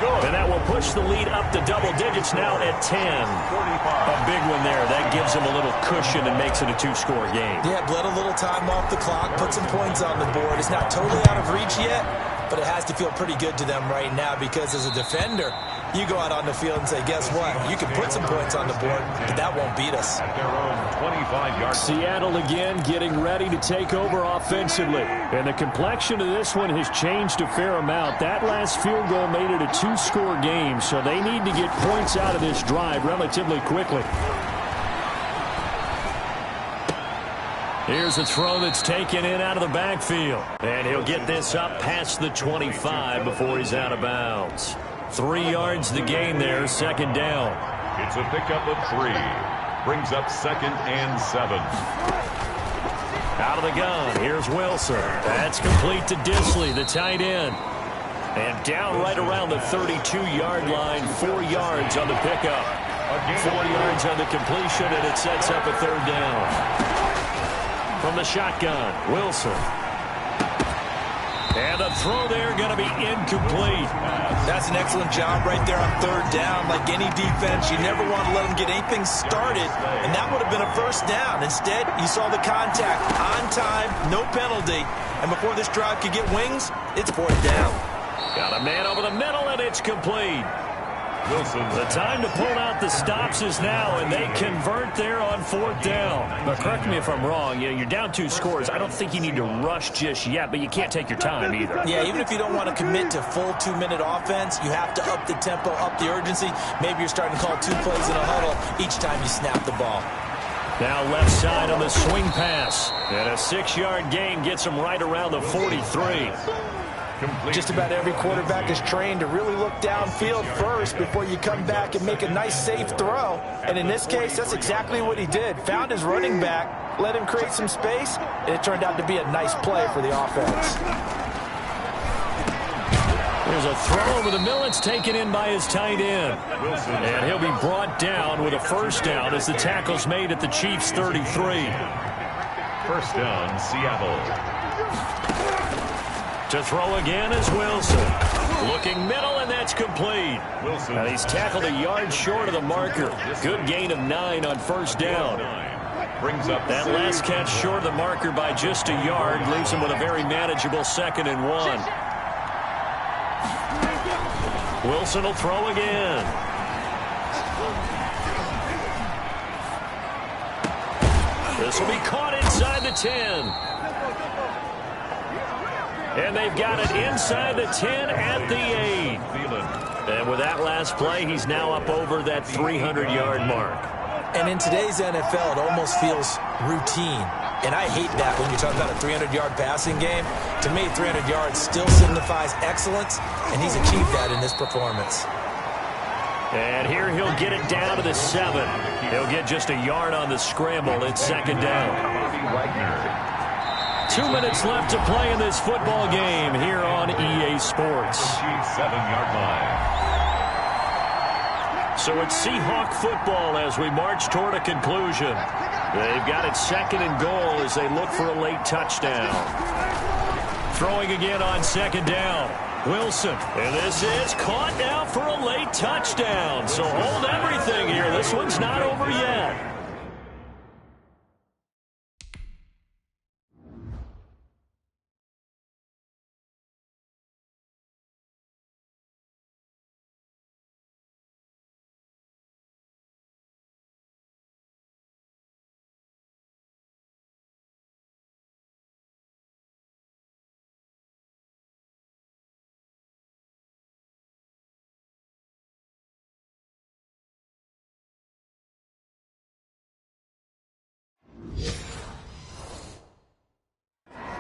And that will push the lead up to double digits now at 10. A big one there. That gives him a little cushion and makes it a 2-score game. Yeah, bled a little time off the clock, put some points on the board. It's not totally out of reach yet, but it has to feel pretty good to them right now because as a defender, you go out on the field and say, guess what? You can put some points on the board, but that won't beat us. At their own 25-yard. Seattle again getting ready to take over offensively. And the complexion of this one has changed a fair amount. That last field goal made it a 2-score game, so they need to get points out of this drive relatively quickly. Here's a throw that's taken in out of the backfield. And he'll get this up past the 25 before he's out of bounds. 3 yards the gain there, second down. It's a pickup of 3. Brings up 2nd and 7. Out of the gun, here's Wilson. That's complete to Disley, the tight end. And down right around the 32-yard line, 4 yards on the pickup. 4 yards on the completion, and it sets up a third down. From the shotgun, Wilson. And the throw there going to be incomplete. That's an excellent job right there on third down. Like any defense, you never want to let them get anything started, and that would have been a first down. Instead, you saw the contact on time, no penalty, and before this drive could get wings, it's fourth down. Got a man over the middle, and it's complete. Wilson. The time to pull out the stops is now, and they convert there on fourth down. But correct me if I'm wrong. You're down 2 scores. I don't think you need to rush just yet, but you can't take your time either. Yeah, even if you don't want to commit to full 2-minute offense, you have to up the tempo, up the urgency. Maybe you're starting to call 2 plays in a huddle each time you snap the ball. Now left side on the swing pass. And a 6-yard gain gets him right around the 43. Just about every quarterback is trained to really look downfield first before you come back and make a nice, safe throw. And in this case, that's exactly what he did. Found his running back, let him create some space, and it turned out to be a nice play for the offense. There's a throw over the middle. It's taken in by his tight end. And he'll be brought down with a first down as the tackle's made at the Chiefs' 33. First down, Seattle. To throw again is Wilson. Looking middle, and that's complete. Wilson. And he's tackled a yard short of the marker. Good gain of 9 on first down. Brings up that last catch short of the marker by just a yard leaves him with a very manageable 2nd and 1. Wilson will throw again. This will be caught inside the 10. And they've got it inside the 10 at the 8. And with that last play, he's now up over that 300-yard mark. And in today's NFL, it almost feels routine. And I hate that when you're talking about a 300-yard passing game. To me, 300 yards still signifies excellence, and he's achieved that in this performance. And here he'll get it down to the 7. He'll get just a yard on the scramble. It's second down. 2 minutes left to play in this football game here on EA Sports. 7-yard line. So it's Seahawk football as we march toward a conclusion. They've got it 2nd and goal as they look for a late touchdown. Throwing again on 2nd down. Wilson. And this is caught now for a late touchdown. So hold everything here. This one's not over yet.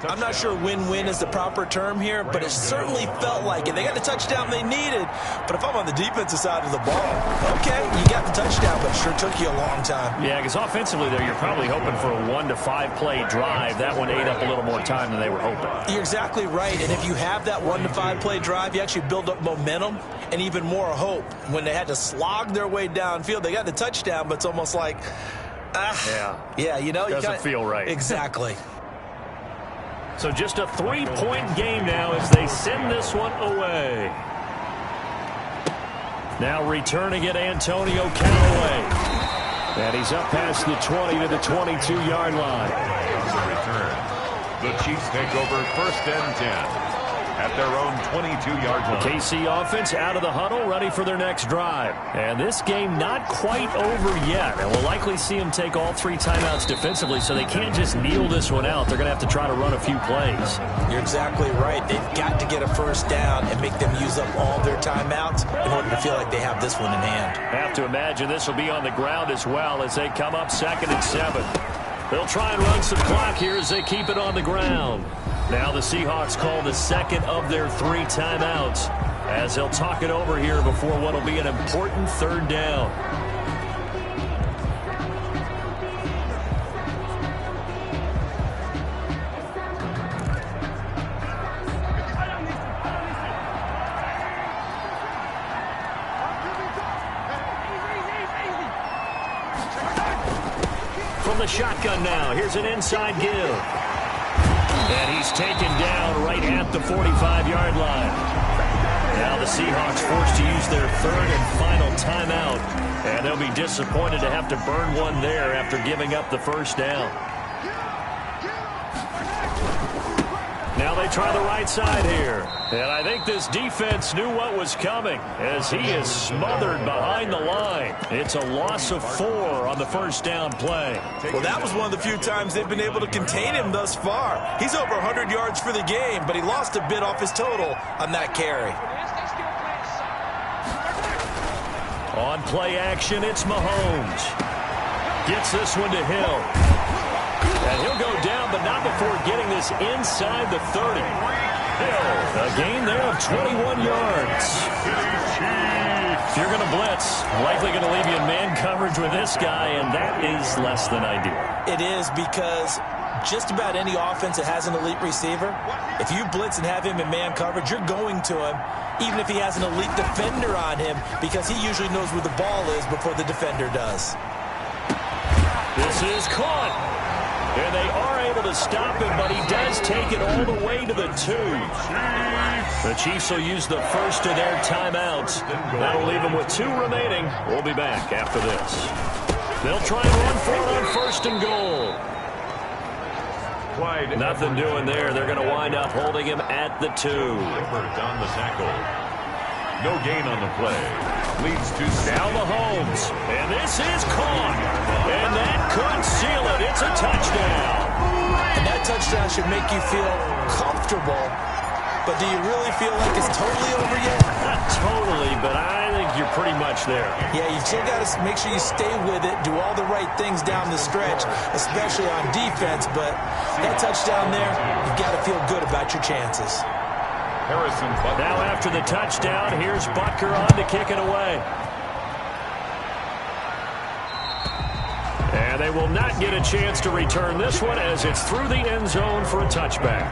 I'm not sure win-win is the proper term here, but it certainly felt like it. They got the touchdown they needed, but if I'm on the defensive side of the ball, okay, you got the touchdown, but it sure took you a long time. Yeah, because offensively there, you're probably hoping for a 1 to 5 play drive. That one ate up a little more time than they were hoping. You're exactly right, and if you have that 1 to 5 play drive, you actually build up momentum and even more hope. When they had to slog their way downfield, they got the touchdown, but it's almost like, yeah, you know, doesn't feel right. Exactly. So just a 3-point game now as they send this one away. Now returning it, Antonio Callaway. And he's up past the 20 to the 22-yard line. On the return, the Chiefs take over 1st and 10 at their own 22-yard line. KC offense out of the huddle, ready for their next drive. And this game not quite over yet. And we'll likely see them take all 3 timeouts defensively, so they can't just kneel this one out. They're going to have to try to run a few plays. You're exactly right. They've got to get a first down and make them use up all their timeouts in order to feel like they have this one in hand. Have to imagine this will be on the ground as well as they come up 2nd and 7. They'll try and run some clock here as they keep it on the ground. Now the Seahawks call the 2nd of their 3 timeouts as they'll talk it over here before what will be an important 3rd down. From the shotgun now, here's an inside give. And he's taken down right at the 45-yard line. Now the Seahawks forced to use their 3rd and final timeout. And they'll be disappointed to have to burn one there after giving up the first down. Now they try the right side here. And I think this defense knew what was coming as he is smothered behind the line. It's a loss of 4 on the first down play. Well, that was one of the few times they've been able to contain him thus far. He's over 100 yards for the game, but he lost a bit off his total on that carry. On play action, it's Mahomes. Gets this one to Hill. And he'll go down, but not before getting this inside the 30. Hill, a gain there of 21 yards. If you're going to blitz, likely going to leave you in man coverage with this guy, and that is less than ideal. It is because just about any offense that has an elite receiver, if you blitz and have him in man coverage, you're going to him, even if he has an elite defender on him, because he usually knows where the ball is before the defender does. This is caught. And they are able to stop him, but he does take it all the way to the 2. The Chiefs will use the first of their timeouts. That'll leave them with 2 remaining. We'll be back after this. They'll try and run for it on 1st and goal. Nothing doing there. They're going to wind up holding him at the 2. On the tackle. No gain on the play. Leads to now Mahomes. And this is caught. And that could seal it. It's a touchdown. And that touchdown should make you feel comfortable. But do you really feel like it's totally over yet? Not totally, but I think you're pretty much there. Yeah, you still got to make sure you stay with it, do all the right things down the stretch, especially on defense. But that touchdown there, you've got to feel good about your chances. Now after the touchdown, here's Butker on to kick it away. And they will not get a chance to return this one as it's through the end zone for a touchback.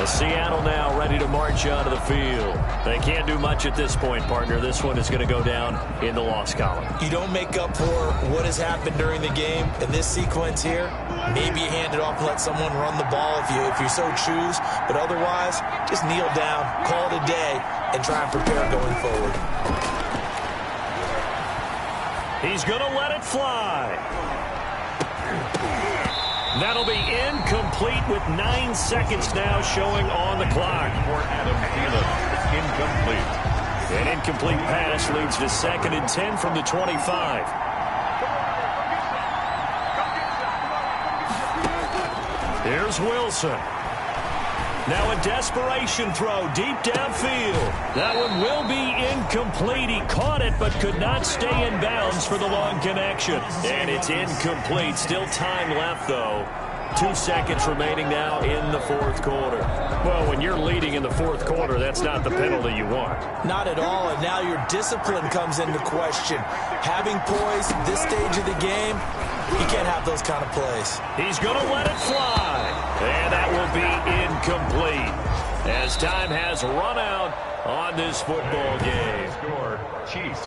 Seattle now ready to march onto the field. They can't do much at this point, partner. This one is going to go down in the loss column. You don't make up for what has happened during the game in this sequence here. Maybe you hand it off and let someone run the ball if you so choose. But otherwise, just kneel down, call it a day, and try and prepare going forward. He's going to let it fly. That'll be incomplete with 9 seconds now showing on the clock. For Adam Thielen, incomplete. An incomplete pass leads to 2nd and 10 from the 25. Here's Wilson. Now a desperation throw deep downfield. That one will be incomplete. He caught it but could not stay in bounds for the long connection. And it's incomplete. Still time left, though. 2 seconds remaining now in the fourth quarter. Well, when you're leading in the fourth quarter, that's not the penalty you want. Not at all, and now your discipline comes into question. Having poise at this stage of the game, you can't have those kind of plays. He's going to let it fly, and that will be incomplete as time has run out on this football game. Score, Chiefs